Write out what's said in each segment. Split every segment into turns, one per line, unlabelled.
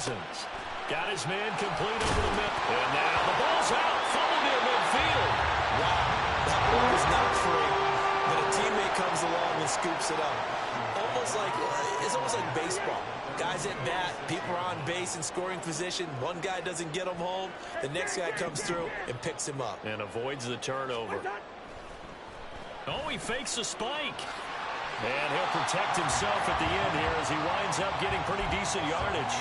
Cousins. Got his man complete over the middle. And now the ball's out. Fumble near midfield.
Wow. That ball was not free, but a teammate comes along and scoops it up. It's almost like baseball. Guys at bat, people are on base in scoring position. One guy doesn't get him home. The next guy comes through and picks him up.
And avoids the turnover. Oh, he fakes a spike. And he'll protect himself at the end here as he winds up getting pretty decent yardage.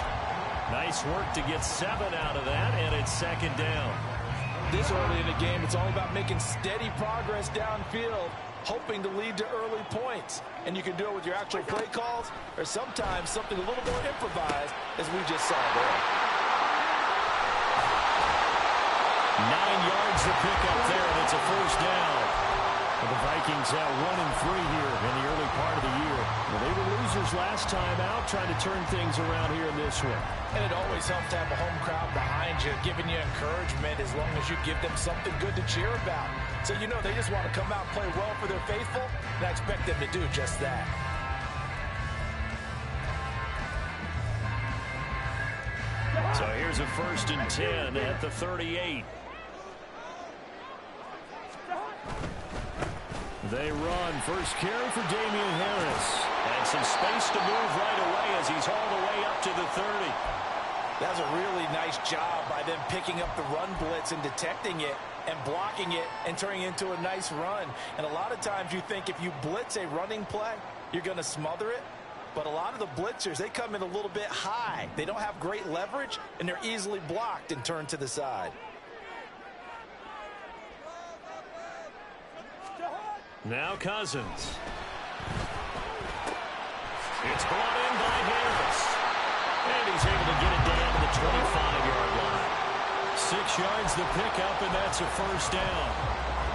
Nice work to get 7 out of that, and it's second down.
This early in the game, it's all about making steady progress downfield, hoping to lead to early points. And you can do it with your actual play calls or sometimes something a little more improvised, as we just saw there.
9 yards to pick up there, and it's a first down. And the Vikings have 1-3 here in the early part of the year. Well, they were losers last time out, trying to turn things around here in this one.
And it always helps to have a home crowd behind you, giving you encouragement as long as you give them something good to cheer about. So you know they just want to come out and play well for their faithful, and I expect them to do just that.
So here's a 1st and 10 at the 38. They run. First carry for Damian Harris. And some space to move right away as he's hauled away up to the 30.
That's a really nice job by them picking up the run blitz and detecting it and blocking it and turning it into a nice run. And a lot of times you think if you blitz a running play, you're going to smother it. But a lot of the blitzers, they come in a little bit high. They don't have great leverage, and they're easily blocked and turned to the side.
Now Cousins. It's brought in by Harris. And he's able to get it down to the 25-yard line. 6 yards the pickup, and that's a first down.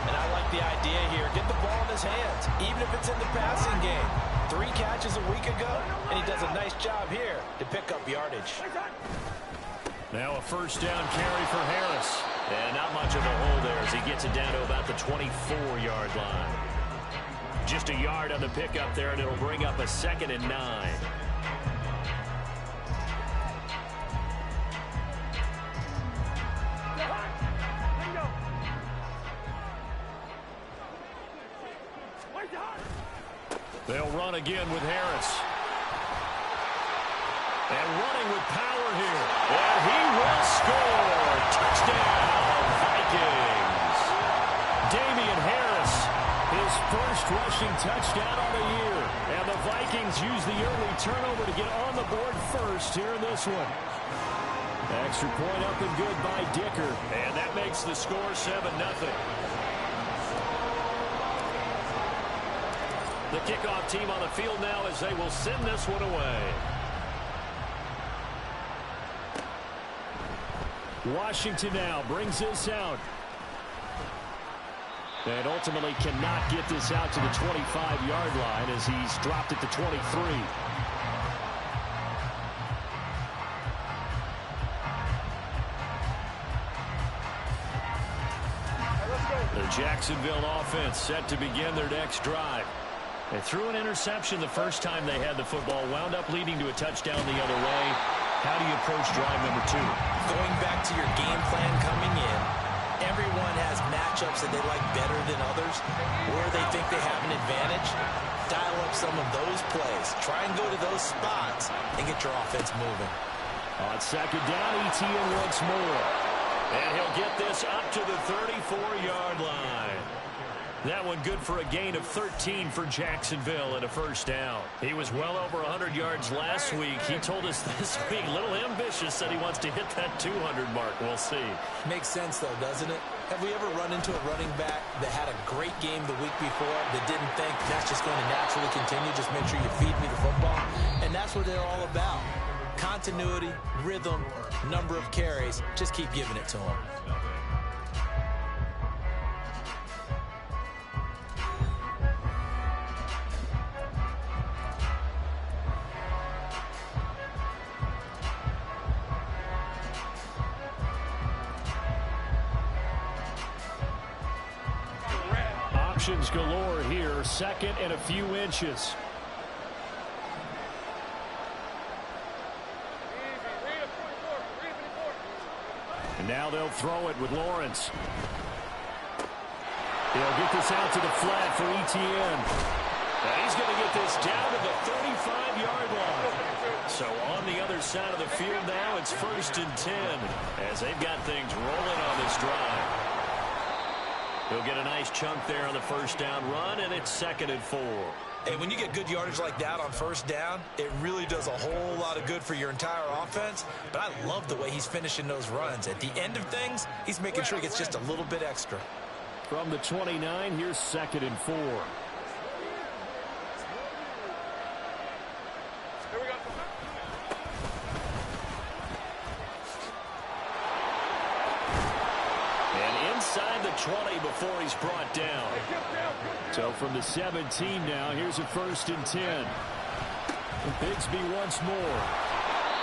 And I like the idea here. Get the ball in his hands, even if it's in the passing game. 3 catches a week ago, and he does a nice job here to pick up yardage.
Now a first down carry for Harris. And not much of a hole there as he gets it down to about the 24-yard line. Just a yard on the pickup there, and it'll bring up a 2nd and 9. They'll run again with Harris. And running with power here. And he will score. Touchdown, Vikings. Damian Harris, his first rushing touchdown on the year. And the Vikings use the early turnover to get on the board first here in this one. Extra point up and good by Dicker. And that makes the score 7-0. The kickoff team on the field now as they will send this one away. Washington now brings this out. And ultimately cannot get this out to the 25-yard line as he's dropped it to 23. The Jacksonville offense set to begin their next drive. They threw an interception the first time they had the football, wound up leading to a touchdown the other way. How do you approach drive number 2?
Going back to your game plan coming in, everyone has matchups that they like better than others, where they think they have an advantage. Dial up some of those plays. Try and go to those spots and get your offense moving.
On second down, ETN once more. And he'll get this up to the 34-yard line. That one good for a gain of 13 for Jacksonville and a first down. He was well over 100 yards last week. He told us this week, a little ambitious, said he wants to hit that 200 mark. We'll see.
Makes sense, though, doesn't it? Have we ever run into a running back that had a great game the week before that didn't think that's just going to naturally continue? Just make sure you feed me the football. And that's what they're all about. Continuity, rhythm, number of carries. Just keep giving it to them.
Options galore here, 2nd and a few inches. And now they'll throw it with Lawrence. He'll get this out to the flat for Etienne. And he's going to get this down to the 35-yard line. So on the other side of the field now, it's 1st and 10 as they've got things rolling on this drive. He'll get a nice chunk there on the first down run, and it's 2nd and 4.
Hey, when you get good yardage like that on first down, it really does a whole lot of good for your entire offense. But I love the way he's finishing those runs. At the end of things, he's making sure he gets just a little bit extra.
From the 29, here's 2nd and 4. Inside the 20 before he's brought down. So from the 17 now, here's a 1st and 10. And Bigsby once more.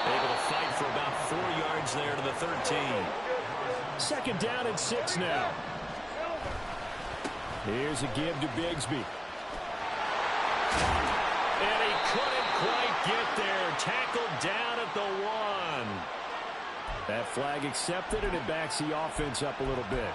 Able to fight for about 4 yards there to the 13. 2nd down and 6 now. Here's a give to Bigsby. And he couldn't quite get there. Tackled down at the 1. That flag accepted, and it backs the offense up a little bit.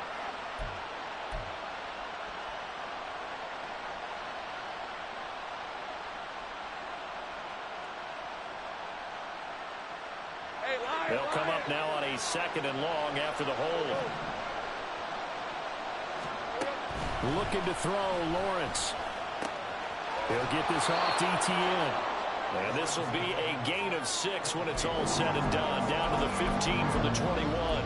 They'll come up now on a 2nd and long after the hold. Looking to throw, Lawrence. He'll get this off to Etienne. And this will be a gain of 6 when it's all said and done. Down to the 15 from the 21.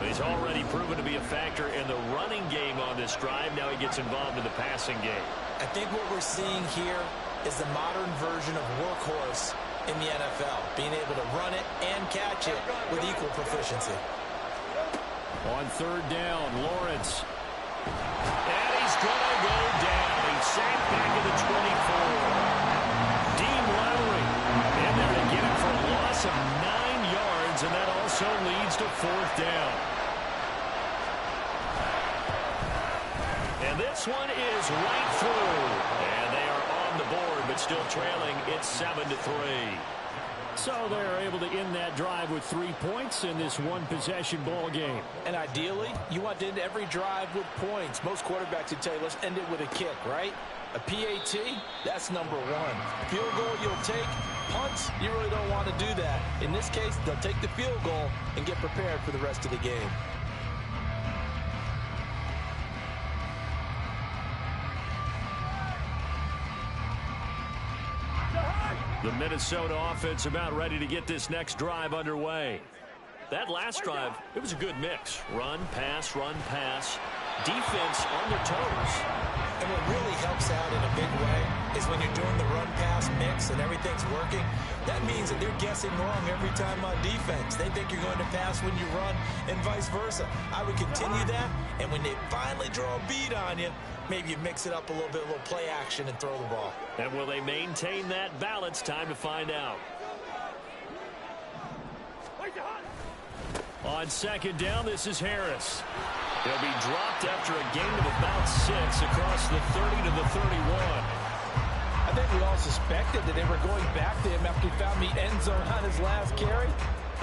He's already proven to be a factor in the running game on this drive. Now he gets involved in the passing game.
I think what we're seeing here is the modern version of workhorse in the NFL, being able to run it and catch it with equal proficiency.
On 3rd down, Lawrence. And he's going to go down. He's sacked back at the 24. Dean Lowry in there to get it for a loss of 9 yards, and that also leads to 4th down. And this one is right through. And they are on the board, but still trailing. It's 7-3. So they're able to end that drive with 3 points in this one-possession ball game.
And ideally, you want to end every drive with points. Most quarterbacks would tell you, let's end it with a kick, right? A PAT, that's number 1. Field goal you'll take. Punts, you really don't want to do that. In this case, they'll take the field goal and get prepared for the rest of the game.
The Minnesota offense about ready to get this next drive underway. That last drive, it was a good mix. Run, pass, defense on their toes.
And what really helps out in a big way is when you're doing the run-pass mix and everything's working, that means that they're guessing wrong every time on defense. They think you're going to pass when you run and vice versa. I would continue that, and when they finally draw a beat on you, maybe you mix it up a little bit, a little play action, and throw the ball.
And will they maintain that balance? Time to find out. On 2nd down, this is Harris. He'll be dropped after a gain of about 6 across the 30 to the 31.
I think we all suspected that they were going back to him after he found the end zone on his last carry,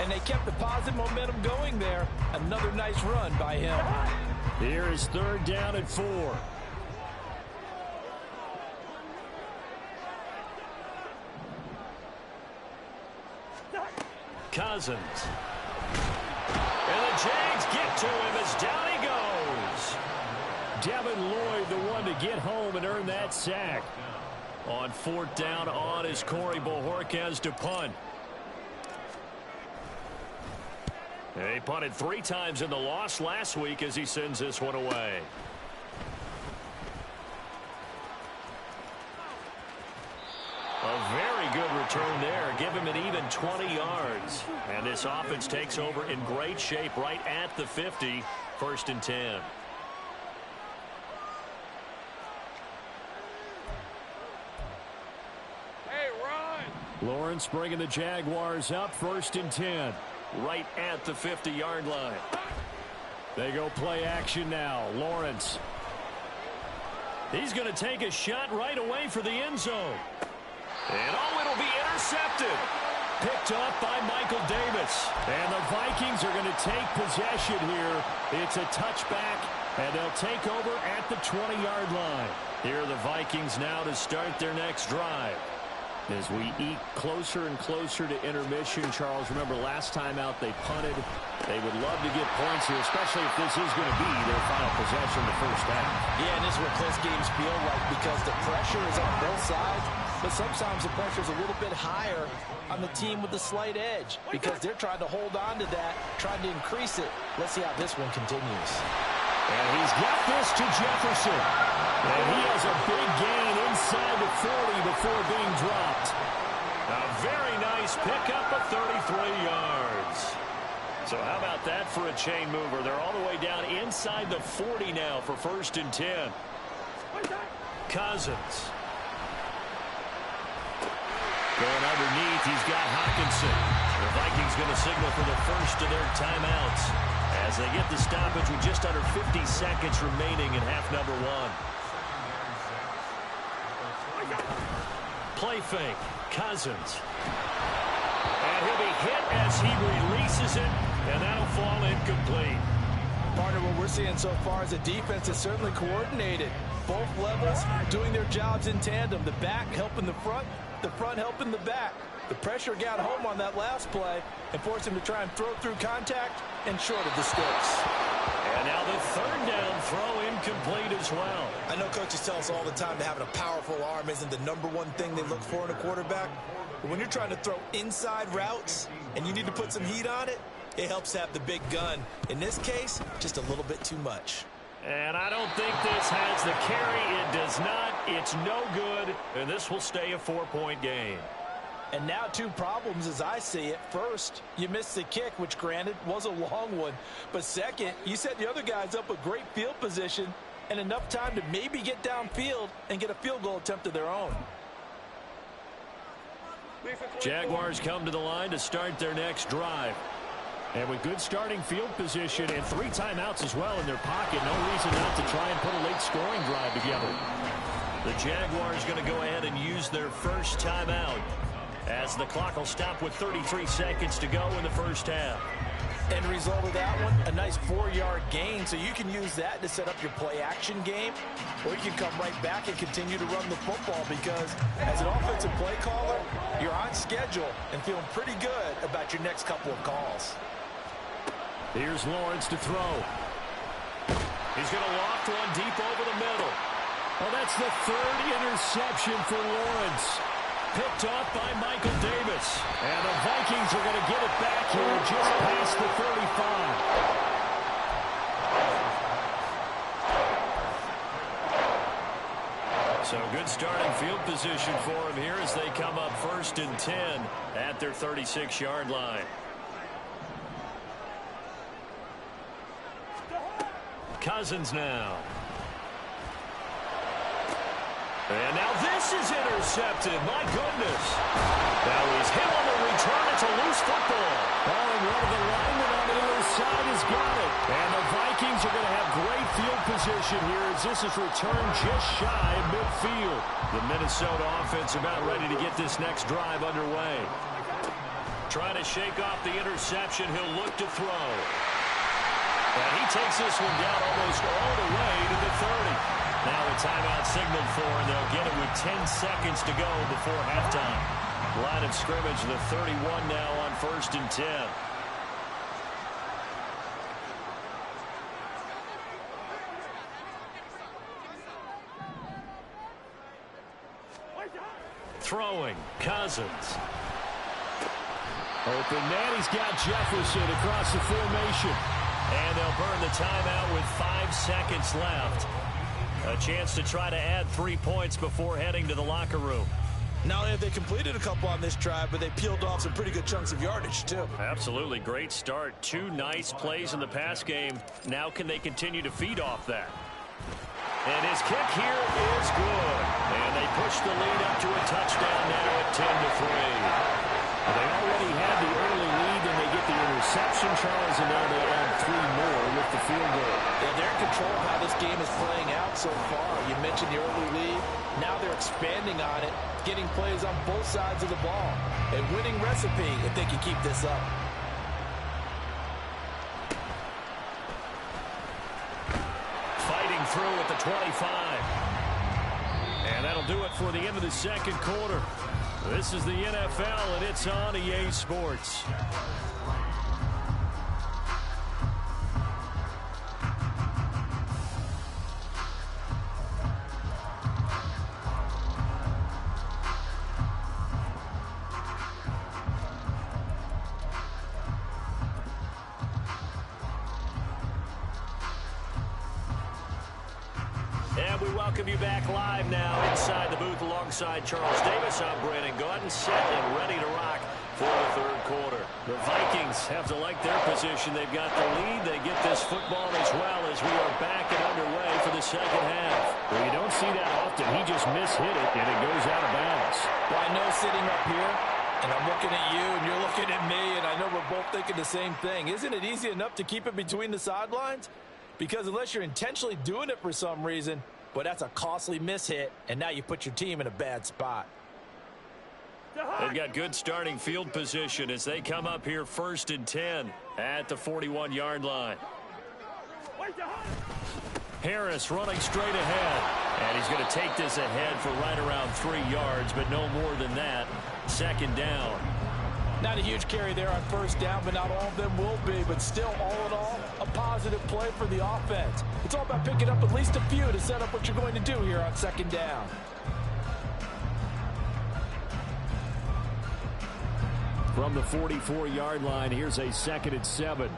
and they kept the positive momentum going there. Another nice run by him.
Here is 3rd down and 4. Cousins. And the Jags get to him as down he goes. Devin Lloyd, the one to get home and earn that sack. On 4th down on is Corey Bojorquez to punt. He punted 3 times in the loss last week as he sends this one away. A very good return there. Give him an even 20 yards. And this offense takes over in great shape right at the 50. 1st and 10.
Hey, run!
Lawrence bringing the Jaguars up. 1st and 10. Right at the 50-yard line. They go play action now. Lawrence. He's going to take a shot right away for the end zone. And oh, it'll be intercepted. Picked up by Michael Davis. And the Vikings are going to take possession here. It's a touchback, and they'll take over at the 20-yard line. Here are the Vikings now to start their next drive. As we eke closer and closer to intermission, Charles, remember last time out they punted. They would love to get points here, especially if this is going to be their final possession the first half.
Yeah, and this is what close games feel like because the pressure is on both sides, but sometimes the pressure is a little bit higher on the team with the slight edge because they're trying to hold on to that, trying to increase it. Let's see how this one continues.
And he's got this to Jefferson. And he has a big gain inside the 40 before being dropped. A very nice pickup of 33 yards. So how about that for a chain mover? They're all the way down inside the 40 now for 1st and 10. Cousins. Going underneath, he's got Hawkinson. The Vikings going to signal for the first of their timeouts as they get the stoppage with just under 50 seconds remaining in half number 1. Play fake, Cousins. And he'll be hit as he releases it, and that'll fall incomplete.
Partner, what we're seeing so far is the defense is certainly coordinated. Both levels doing their jobs in tandem. The back helping the front helping the back. The pressure got home on that last play and forced him to try and throw through contact and short of the sticks.
And now the 3rd down throw incomplete as well.
I know coaches tell us all the time that having a powerful arm isn't the #1 thing they look for in a quarterback. But when you're trying to throw inside routes and you need to put some heat on it, it helps have the big gun. In this case, just a little bit too much.
And I don't think this has the carry. It does not. It's no good. And this will stay a 4-point game.
And now 2 problems as I see it. First, you missed the kick, which granted was a long one. But second, you set the other guys up with great field position and enough time to maybe get downfield and get a field goal attempt of their own.
Jaguars come to the line to start their next drive. And with good starting field position and 3 timeouts as well in their pocket, no reason not to try and put a late scoring drive together. The Jaguars going to go ahead and use their first timeout as the clock will stop with 33 seconds to go in the first half.
End result of that one, a nice 4-yard gain, so you can use that to set up your play-action game, or you can come right back and continue to run the football because as an offensive play caller, you're on schedule and feeling pretty good about your next couple of calls.
Here's Lawrence to throw. He's going to loft one deep over the middle. Oh, that's the 3rd interception for Lawrence. Picked off by Michael Davis. And the Vikings are going to get it back here just past the 35. So good starting field position for him here as they come up 1st and 10 at their 36-yard line. Cousins now. And now this is intercepted. My goodness. Now he's hit on the return. It's a loose football. Oh, and one of the linemen on the other side has got it. And the Vikings are going to have great field position here as this is returned just shy of midfield. The Minnesota offense about ready to get this next drive underway. Trying to shake off the interception. He'll look to throw. And he takes this one down almost all the way to the 30. Now a timeout signaled for, and they'll get it with 10 seconds to go before halftime. Line of scrimmage, the 31 now on 1st and 10. Throwing, Cousins. Open man, he's got Jefferson across the formation. And they'll burn the timeout with 5 seconds left. A chance to try to add 3 points before heading to the locker room.
Not only have they completed a couple on this drive, but they peeled off some pretty good chunks of yardage, too.
Absolutely. Great start. 2 nice plays in the pass game. Now can they continue to feed off that? And his kick here is good. And they push the lead up to a touchdown now at 10-3. They already had the early lead, and they get the interception, Charles, and now they add 3 more with the field goal.
Yeah, they're in control of how this game is playing out so far. You mentioned the early lead. Now they're expanding on it, getting plays on both sides of the ball. A winning recipe if they can keep this up.
through at the 25. And that'll do it for the end of the second quarter. This is the NFL, and it's on EA Sports. And we welcome you back live now inside the booth alongside Charles Davis. I'm Brandon Gaudin, set and ready to rock for the third quarter. The Vikings have to like their position. They've got the lead. They get this football as well as we are back and underway for the second half.
Well, you don't see that often. He just mishit it, and it goes out of bounds.
Well, I know sitting up here, and I'm looking at you, and you're looking at me, and I know we're both thinking the same thing. Isn't it easy enough to keep it between the sidelines? Because unless you're intentionally doing it for some reason, but that's a costly mishit, and now you put your team in a bad spot.
They've got good starting field position as they come up here 1st and 10 at the 41-yard line. Harris running straight ahead, and he's going to take this ahead for right around 3 yards, but no more than that. 2nd down.
Not a huge carry there on 1st down, but not all of them will be. But still, all in all, a positive play for the offense. It's all about picking up at least a few to set up what you're going to do here on 2nd down.
From the 44-yard line, here's a 2nd and 7.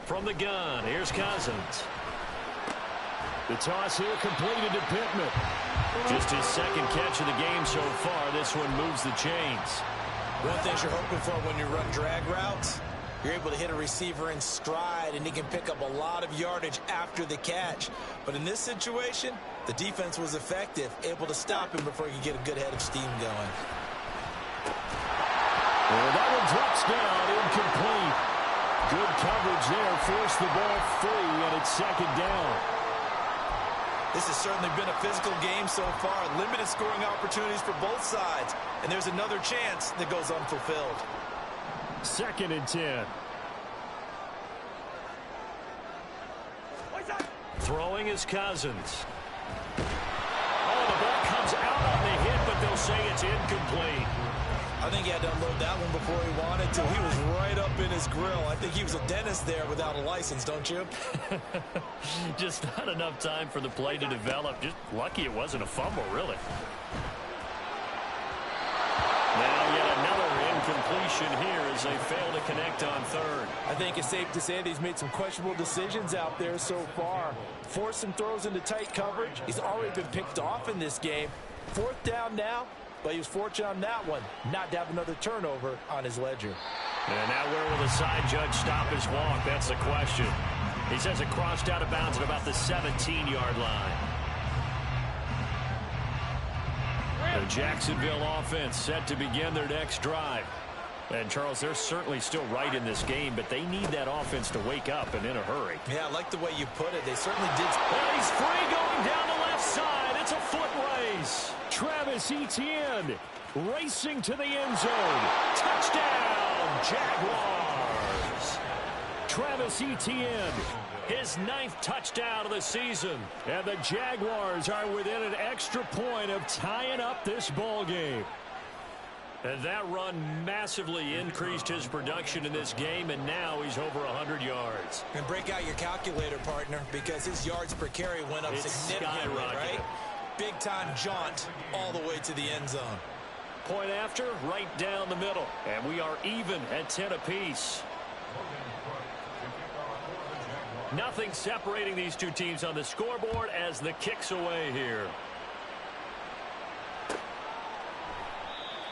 From the gun, here's Cousins.
The toss here completed to Pittman.
Just his 2nd catch of the game so far. This one moves the chains.
One thing you're hoping for when you run drag routes, you're able to hit a receiver in stride, and he can pick up a lot of yardage after the catch. But in this situation, the defense was effective, able to stop him before he could get a good head of steam going.
Well, that one drops down, incomplete. Good coverage there, forced the ball free, and it's 2nd down.
This has certainly been a physical game so far. Limited scoring opportunities for both sides. And there's another chance that goes unfulfilled.
2nd and 10.
Throwing is Cousins. Oh, the ball comes out on the hit, but they'll say it's incomplete.
I think he had to unload that one before he wanted to. He was right up in his grill. I think he was a dentist there without a license, don't you?
Just not enough time for the play to develop. Just lucky it wasn't a fumble, really. Now yet another incompletion here as they fail to connect on 3rd.
I think it's safe to say that he's made some questionable decisions out there so far. Forced some throws into tight coverage. He's already been picked off in this game. 4th down now. But he was fortunate on that one, not to have another turnover on his ledger.
And now where will the side judge stop his walk? That's the question. He says it crossed out of bounds at about the 17-yard line. The Jacksonville offense set to begin their next drive. And, Charles, they're certainly still right in this game, but they need that offense to wake up and in a hurry.
Yeah, I like the way you put it. They certainly did.
Well, he's free going down the left side. It's a foot race.
Travis Etienne racing to the end zone.
Touchdown, Jaguars.
Travis Etienne,
his 9th touchdown of the season.
And the Jaguars are within an extra point of tying up this ball game.
And that run massively increased his production in this game, and now he's over 100 yards.
And break out your calculator, partner, because his yards per carry went up significantly, right? Big-time jaunt all the way to the end zone.
Point after, right down the middle. And we are even at 10 apiece. Nothing separating these two teams on the scoreboard as the kick's away here.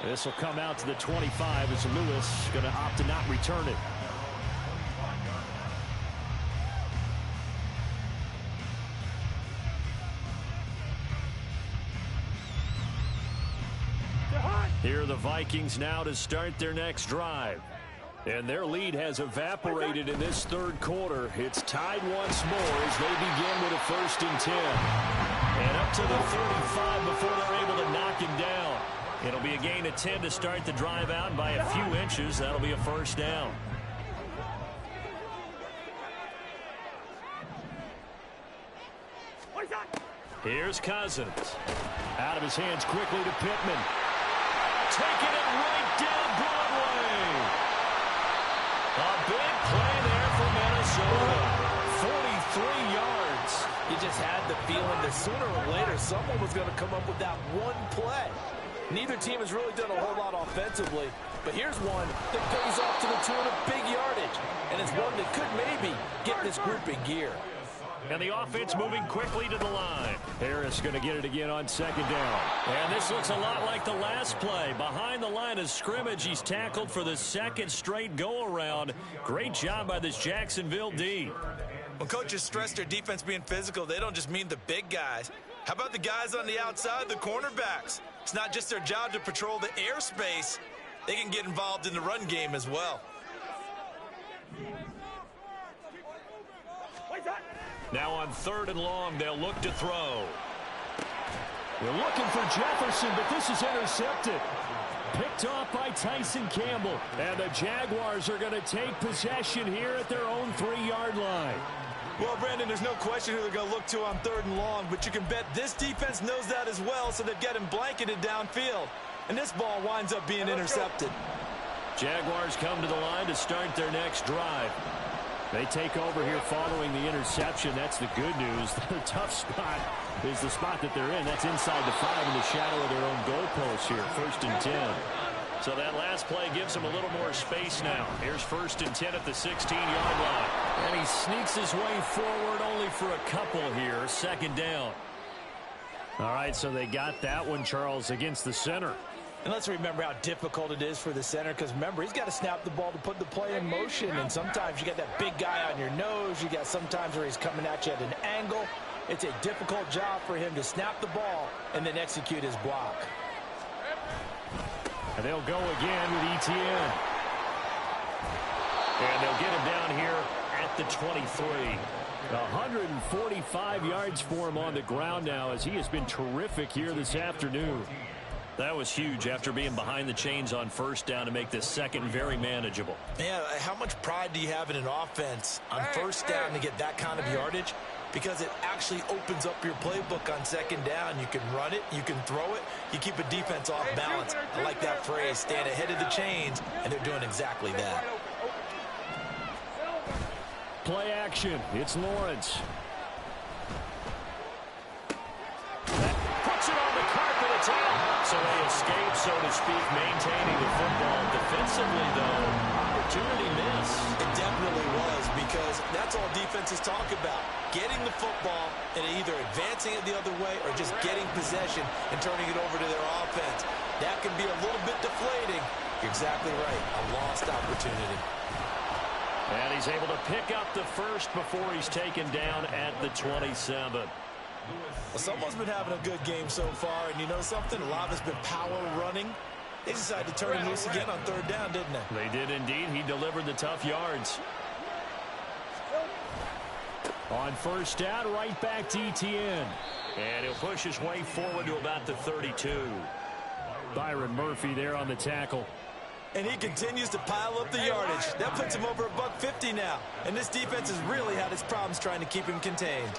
This will come out to the 25 as Lewis going to opt to not return it.
Here are the Vikings now to start their next drive.
And their lead has evaporated in this third quarter. It's tied once more as they begin with a 1st and 10.
And up to the 35 before they're able to knock him down. It'll be a gain of 10 to start the drive out by a few inches. That'll be a 1st down.
Here's Cousins. Out of his hands quickly to Pittman. Taking it right down Broadway. A big play there for Minnesota. 43 yards.
You just had the feeling that sooner or later someone was going to come up with that one play. Neither team has really done a whole lot offensively, but here's one that pays off to the tune of big yardage, and it's one that could maybe get this group in gear.
And the offense moving quickly to the line. Harris going to get it again on second down. And this looks a lot like the last play. Behind the line of scrimmage, he's tackled for the second straight go-around. Great job by this Jacksonville D.
When coaches stress their defense being physical, they don't just mean the big guys. How about the guys on the outside, the cornerbacks? It's not just their job to patrol the airspace. They can get involved in the run game as well.
Now on 3rd and long, they'll look to throw.
They're looking for Jefferson, but this is intercepted. Picked off by Tyson Campbell. And the Jaguars are going to take possession here at their own 3-yard line.
Well, Brandon, there's no question who they're going to look to on 3rd and long, but you can bet this defense knows that as well, so they've got him blanketed downfield. And this ball winds up being intercepted.
Jaguars come to the line to start their next drive. They take over here following the interception. That's the good news. The tough spot is the spot that they're in. That's inside the 5 in the shadow of their own goalpost here. 1st and 10. So that last play gives him a little more space now. Here's 1st and 10 at the 16-yard line. And he sneaks his way forward only for a couple here. 2nd down. All right, so they got that one, Charles, against the center.
And let's remember how difficult it is for the center, because remember, he's got to snap the ball to put the play in motion, and sometimes you got that big guy on your nose. You got sometimes where he's coming at you at an angle. It's a difficult job for him to snap the ball and then execute his block.
And they'll go again with Etienne. And they'll get him down here at the 23. 145 yards for him on the ground now, as he has been terrific here this afternoon. That was huge after being behind the chains on 1st down to make this second very manageable.
Yeah, how much pride do you have in an offense on 1st down to get that kind of yardage? Because it actually opens up your playbook on 2nd down. You can run it, you can throw it, you keep a defense off balance. I like that phrase, stand ahead of the chains, and they're doing exactly that.
Play action, it's Lawrence. Puts it on the carpet, it's out. So they escape, so to speak, maintaining the football. Defensively, though, opportunity miss.
It definitely was, because that's all defenses talk about. Getting the football and either advancing it the other way or just getting possession and turning it over to their offense. That can be a little bit deflating. You're exactly right. A lost opportunity.
And he's able to pick up the first before he's taken down at the 27.
Well, someone's been having a good game so far, and you know something? A lot of it's been power running. They decided to turn him loose again on 3rd down, didn't they?
They did indeed. He delivered the tough yards. On 1st down, right back to Etienne. And he'll push his way forward to about the 32. Byron Murphy there on the tackle.
And he continues to pile up the yardage. That puts him over $150 now. And this defense has really had its problems trying to keep him contained.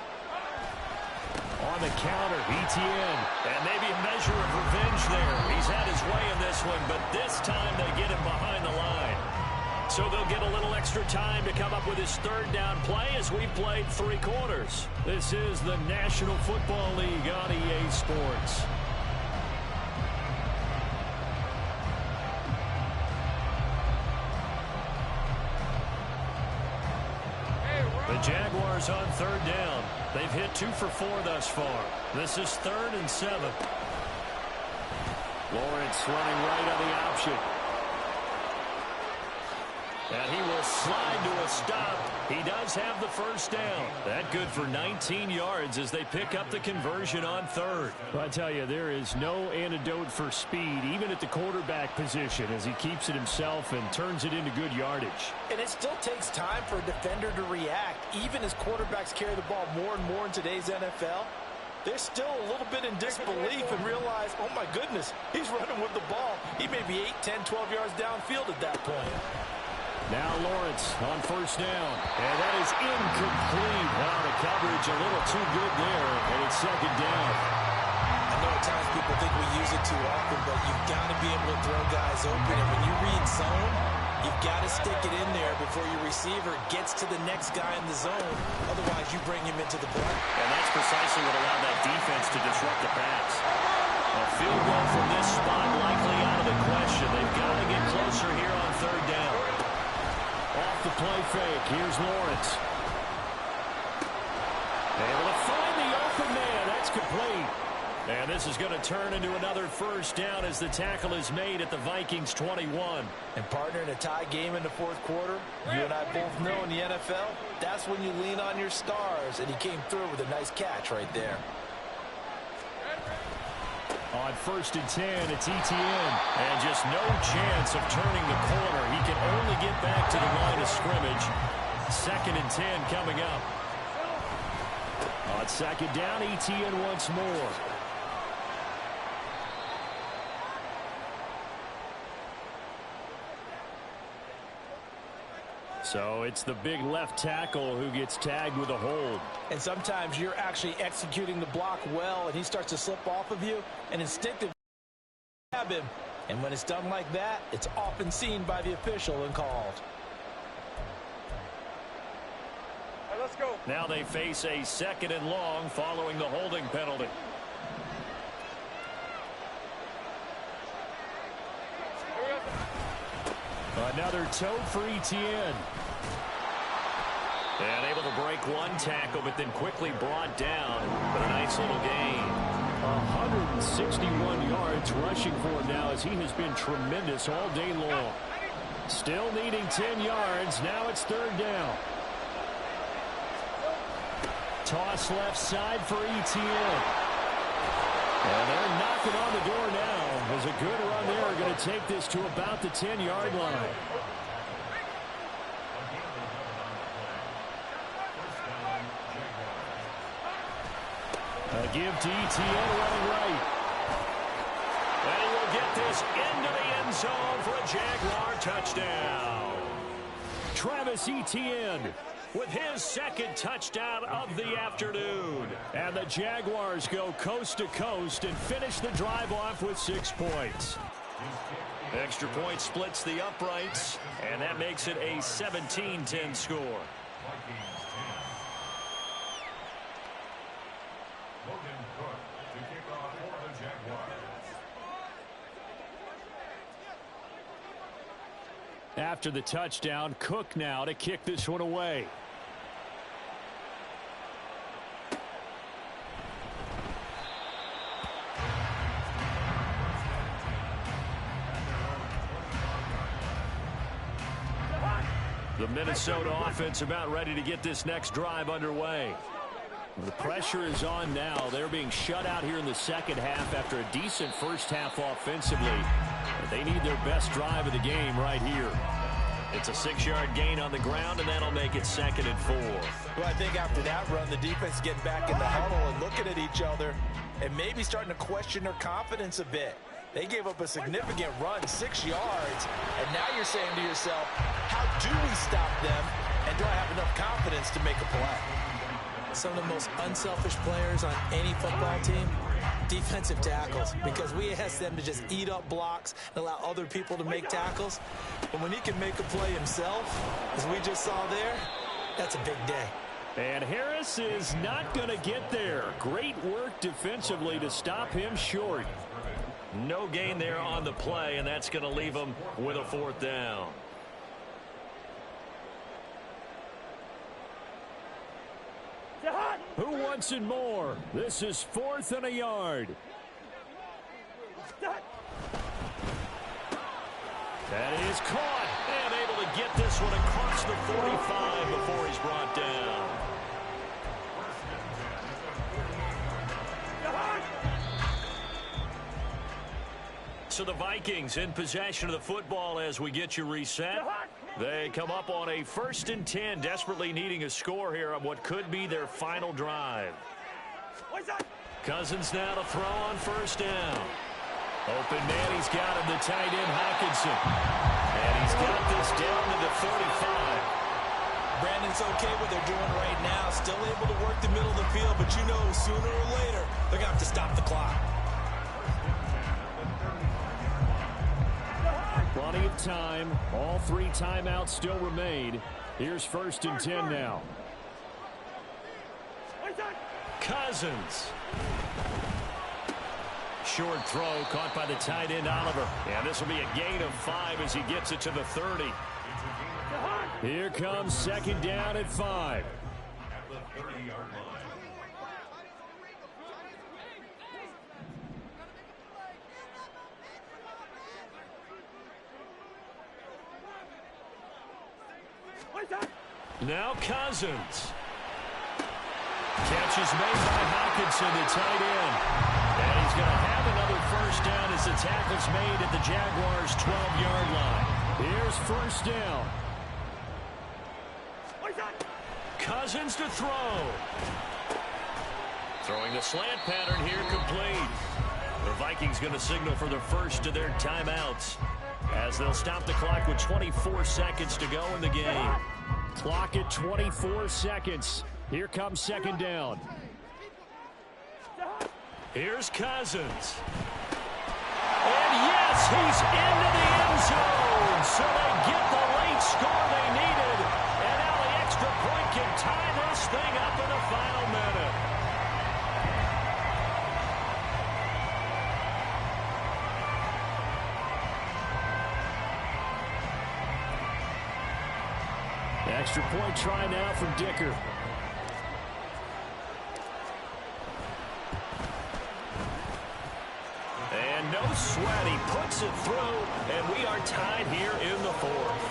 On the counter, Etienne. And maybe a measure of revenge there. He's had his way in this one, but this time they get him behind the line. So they'll get a little extra time to come up with his 3rd down play as we've played 3 quarters. This is the National Football League on EA Sports. The Jaguars on 3rd down. They've hit 2 for 4 thus far. This is 3rd and 7. Lawrence running right on the option. And he will slide to a stop. He does have the 1st down. That good for 19 yards as they pick up the conversion on 3rd. I tell you, there is no antidote for speed, even at the quarterback position, as he keeps it himself and turns it into good yardage.
And it still takes time for a defender to react. Even as quarterbacks carry the ball more and more in today's NFL, they're still a little bit in disbelief and realize, oh my goodness, he's running with the ball. He may be 8, 10, 12 yards downfield at that point.
Now Lawrence on first down. And that is incomplete. Wow, the coverage a little too good there. And it's second down.
I know at times people think we use it too often, but you've got to be able to throw guys open. And when you read zone, you've got to stick it in there before your receiver gets to the next guy in the zone. Otherwise, you bring him into the play.
And that's precisely what allowed that defense to disrupt the pass. A field goal from this spot likely out of the question. They've got to get closer here on third down. Off the play fake. Here's Lawrence. Able to find the open man. That's complete. And this is going to turn into another first down as the tackle is made at the Vikings 21.
And partner, in a tie game in the fourth quarter, you and I both know in the NFL, that's when you lean on your stars. And he came through with a nice catch right there.
On first and 10, it's ETN. And just no chance of turning the corner. He can only get back to the line of scrimmage. Second and 10 coming up. On second down, ETN once more. So it's the big left tackle who gets tagged with a hold.
And sometimes you're actually executing the block well, and he starts to slip off of you, and instinctively grab him. And when it's done like that, it's often seen by the official and called.
All right, let's go.
Now they face a second and long following the holding penalty. Another toe for ETN. And able to break one tackle, but then quickly brought down. But a nice little gain. 161 yards rushing for him now as he has been tremendous all day long. Still needing 10 yards. Now it's third down. Toss left side for ETN. And they're knocking on the door now. There's a good run there. Going to take this to about the 10-yard line. A give to ETN running right. And he will get this into the end zone for a Jaguar touchdown. Travis Etienne with his second touchdown of the afternoon. And the Jaguars go coast to coast and finish the drive off with 6 points. Extra point splits the uprights, and that makes it a 17-10 score. After the touchdown, Cook now to kick this one away. The Minnesota offense about ready to get this next drive underway. The pressure is on now. They're being shut out here in the second half after a decent first half offensively. But they need their best drive of the game right here. It's a 6-yard gain on the ground, and that'll make it 2nd and 4.
Well, I think after that run, the defense getting back in the huddle and looking at each other and maybe starting to question their confidence a bit. They gave up a significant run, 6 yards, and now you're saying to yourself, how do we stop them, and do I have enough confidence to make a play? Some of the most unselfish players on any football team, defensive tackles, because we ask them to just eat up blocks and allow other people to make tackles. But when he can make a play himself, as we just saw there, that's a big day.
And Harris is not going to get there. Great work defensively to stop him short. No gain there on the play, and that's going to leave him with a 4th down. Who wants it more? This is 4th and a yard. That is caught and able to get this one across the 45 before he's brought down. So the Vikings in possession of the football as we get you reset. They come up on a 1st and 10, desperately needing a score here on what could be their final drive. Cousins now to throw on 1st down. Open man, he's got him, the tight end, Hockenson. And he's got this down to the 35.
Brandon's okay what they're doing right now. Still able to work the middle of the field, but you know sooner or later they're going to have to stop the clock.
Plenty of time. All 3 timeouts still remain. Here's 1st and 10 now. Cousins. Short throw caught by the tight end, Oliver. And this will be a gain of 5 as he gets it to the 30. Here comes 2nd down at 5.
At the 30-yard line.
Now Cousins. Catch is made by Hockenson, the tight end. And he's going to have another 1st down as the tackle's made at the Jaguars' 12-yard line. Here's 1st down. Cousins to throw. Throwing the slant pattern here, complete. The Vikings going to signal for the first of their timeouts as they'll stop the clock with 24 seconds to go in the game. Clock at 24 seconds. Here comes 2nd down. Here's Cousins. And yes, he's into the end zone. So they get the late score they needed. And now the extra point can tie this thing up in the final minute. Extra point try now from Dicker. And no sweat. He puts it through, and we are tied here in the 4th.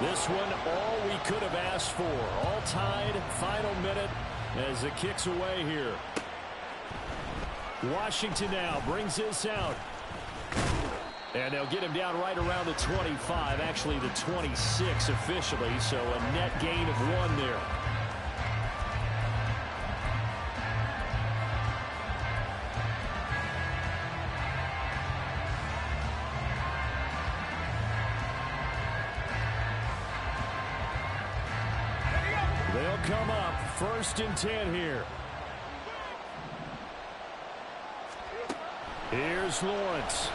This one, all we could have asked for. All tied, final minute as it kicks away here. Washington now brings this out. And they'll get him down right around the 25, actually the 26 officially, so a net gain of 1 there. They'll come up 1st and 10 here. Here's Lawrence.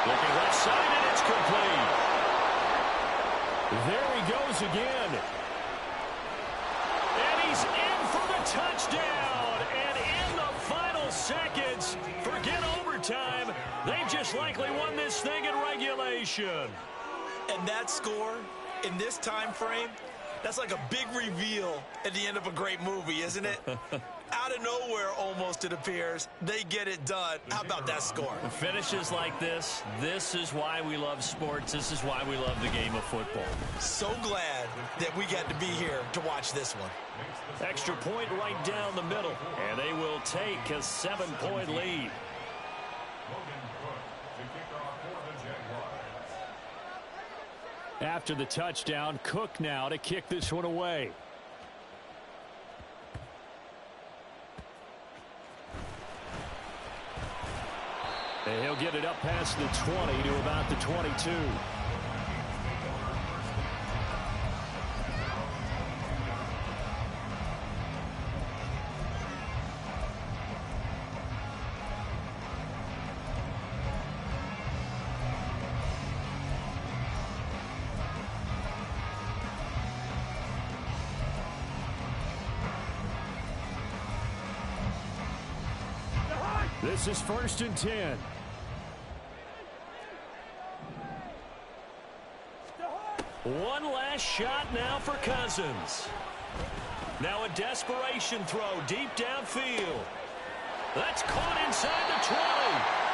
Looking left side, and it's complete. There he goes again. And he's in for the touchdown. And in the final seconds, forget overtime. They've just likely won this thing in regulation.
And that score in this time frame, that's like a big reveal at the end of a great movie, isn't it? Out of nowhere, almost, it appears. They get it done. How about that score?
Finishes like this is why we love sports. This is why we love the game of football.
So glad that we got to be here to watch this one.
Extra point right down the middle. And they will take a 7-point lead. After the touchdown, Cook now to kick this one away. And he'll get it up past the 20 to about the 22. This is 1st and 10. One last shot now for Cousins. Now a desperation throw deep downfield. That's caught inside the 20.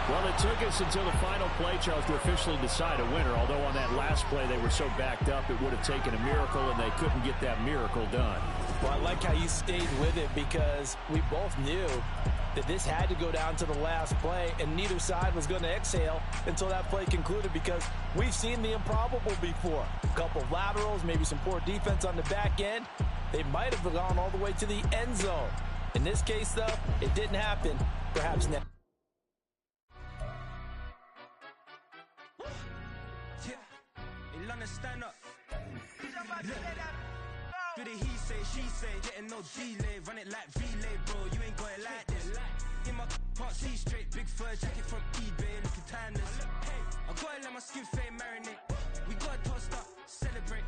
Well, it took us until the final play, Charles, to officially decide a winner, although on that last play they were so backed up it would have taken a miracle, and they couldn't get that miracle done.
Well, I like how you stayed with it because we both knew that this had to go down to the last play, and neither side was going to exhale until that play concluded because we've seen the improbable before. A couple of laterals, maybe some poor defense on the back end. They might have gone all the way to the end zone. In this case, though, it didn't happen. Perhaps next.
Stand up. Do the he say, she say, getting no delay, run it like relay, bro. You ain't got it like this. In my can't see straight, big fur jacket from eBay, looking timeless. Hey, I gotta let my skin fade marinate. We gotta toast up, celebrate.